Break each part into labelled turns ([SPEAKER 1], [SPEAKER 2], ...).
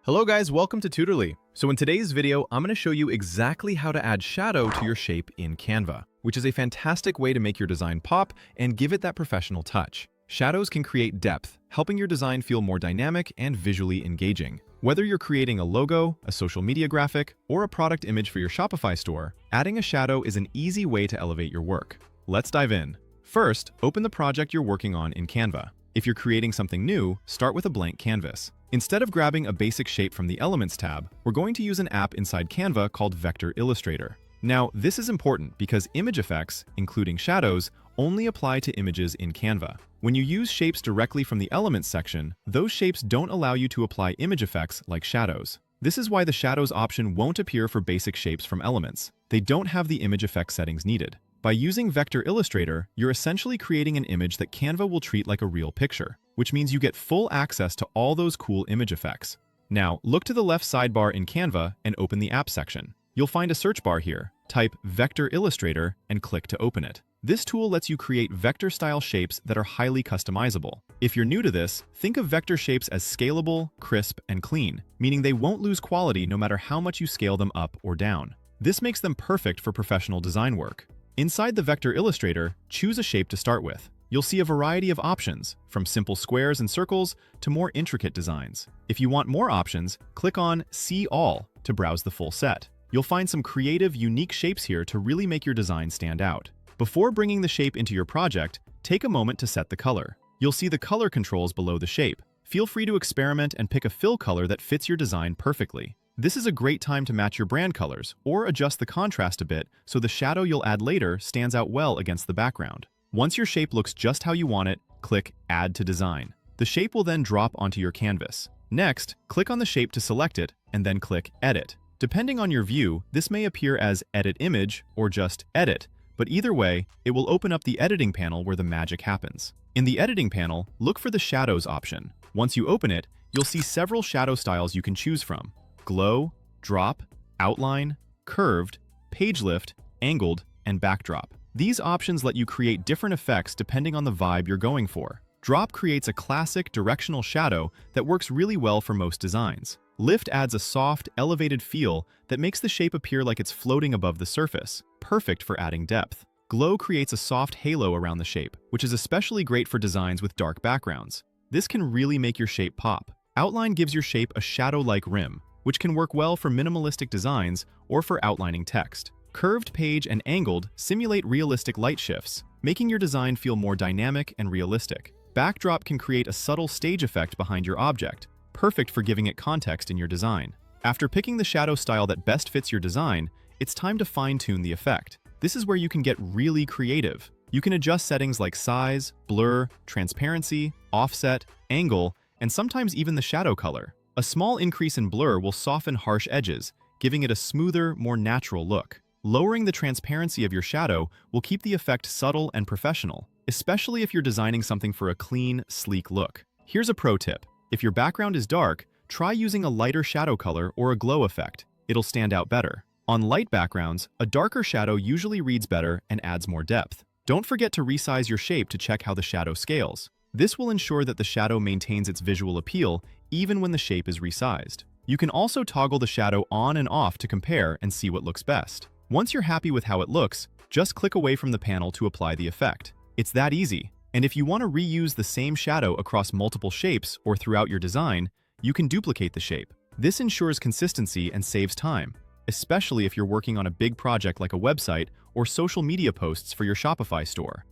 [SPEAKER 1] Hello guys, welcome to Tutorly. So in today's video, I'm going to show you exactly how to add shadow to your shape in Canva, which is a fantastic way to make your design pop and give it that professional touch. Shadows can create depth, helping your design feel more dynamic and visually engaging. Whether you're creating a logo, a social media graphic, or a product image for your Shopify store, adding a shadow is an easy way to elevate your work. Let's dive in. First, open the project you're working on in Canva. If you're creating something new, start with a blank canvas. Instead of grabbing a basic shape from the Elements tab, we're going to use an app inside Canva called Vector Illustrator. Now, this is important because image effects, including shadows, only apply to images in Canva. When you use shapes directly from the Elements section, those shapes don't allow you to apply image effects like shadows. This is why the Shadows option won't appear for basic shapes from Elements. They don't have the image effect settings needed. By using Vector Illustrator, you're essentially creating an image that Canva will treat like a real picture, which means you get full access to all those cool image effects. Now, look to the left sidebar in Canva and open the App section. You'll find a search bar here. Type Vector Illustrator and click to open it. This tool lets you create vector-style shapes that are highly customizable. If you're new to this, think of vector shapes as scalable, crisp, and clean, meaning they won't lose quality no matter how much you scale them up or down. This makes them perfect for professional design work. Inside the Vector Illustrator, choose a shape to start with. You'll see a variety of options, from simple squares and circles to more intricate designs. If you want more options, click on See All to browse the full set. You'll find some creative, unique shapes here to really make your design stand out. Before bringing the shape into your project, take a moment to set the color. You'll see the color controls below the shape. Feel free to experiment and pick a fill color that fits your design perfectly. This is a great time to match your brand colors or adjust the contrast a bit so the shadow you'll add later stands out well against the background. Once your shape looks just how you want it, click Add to Design. The shape will then drop onto your canvas. Next, click on the shape to select it and then click Edit. Depending on your view, this may appear as Edit Image or just Edit, but either way, it will open up the editing panel where the magic happens. In the editing panel, look for the Shadows option. Once you open it, you'll see several shadow styles you can choose from: glow, drop, outline, curved, page lift, angled, and backdrop. These options let you create different effects depending on the vibe you're going for. Drop creates a classic directional shadow that works really well for most designs. Lift adds a soft, elevated feel that makes the shape appear like it's floating above the surface, perfect for adding depth. Glow creates a soft halo around the shape, which is especially great for designs with dark backgrounds. This can really make your shape pop. Outline gives your shape a shadow-like rim, which can work well for minimalistic designs or for outlining text. Curved, page, and angled simulate realistic light shifts, making your design feel more dynamic and realistic. Backdrop can create a subtle stage effect behind your object, perfect for giving it context in your design. After picking the shadow style that best fits your design, it's time to fine-tune the effect. This is where you can get really creative. You can adjust settings like size, blur, transparency, offset, angle, and sometimes even the shadow color. A small increase in blur will soften harsh edges, giving it a smoother, more natural look. Lowering the transparency of your shadow will keep the effect subtle and professional, especially if you're designing something for a clean, sleek look. Here's a pro tip. If your background is dark, try using a lighter shadow color or a glow effect. It'll stand out better. On light backgrounds, a darker shadow usually reads better and adds more depth. Don't forget to resize your shape to check how the shadow scales. This will ensure that the shadow maintains its visual appeal even when the shape is resized. You can also toggle the shadow on and off to compare and see what looks best. Once you're happy with how it looks, just click away from the panel to apply the effect. It's that easy. And if you want to reuse the same shadow across multiple shapes or throughout your design, you can duplicate the shape. This ensures consistency and saves time, especially if you're working on a big project like a website or social media posts for your Shopify store.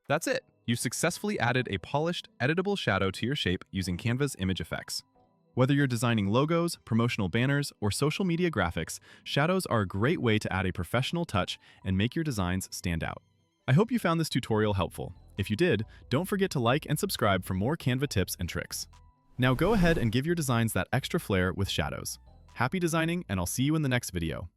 [SPEAKER 2] That's it. You've successfully added a polished, editable shadow to your shape using Canva's image effects. Whether you're designing logos, promotional banners, or social media graphics, shadows are a great way to add a professional touch and make your designs stand out. I hope you found this tutorial helpful. If you did, don't forget to like and subscribe for more Canva tips and tricks. Now go ahead and give your designs that extra flair with shadows. Happy designing, and I'll see you in the next video.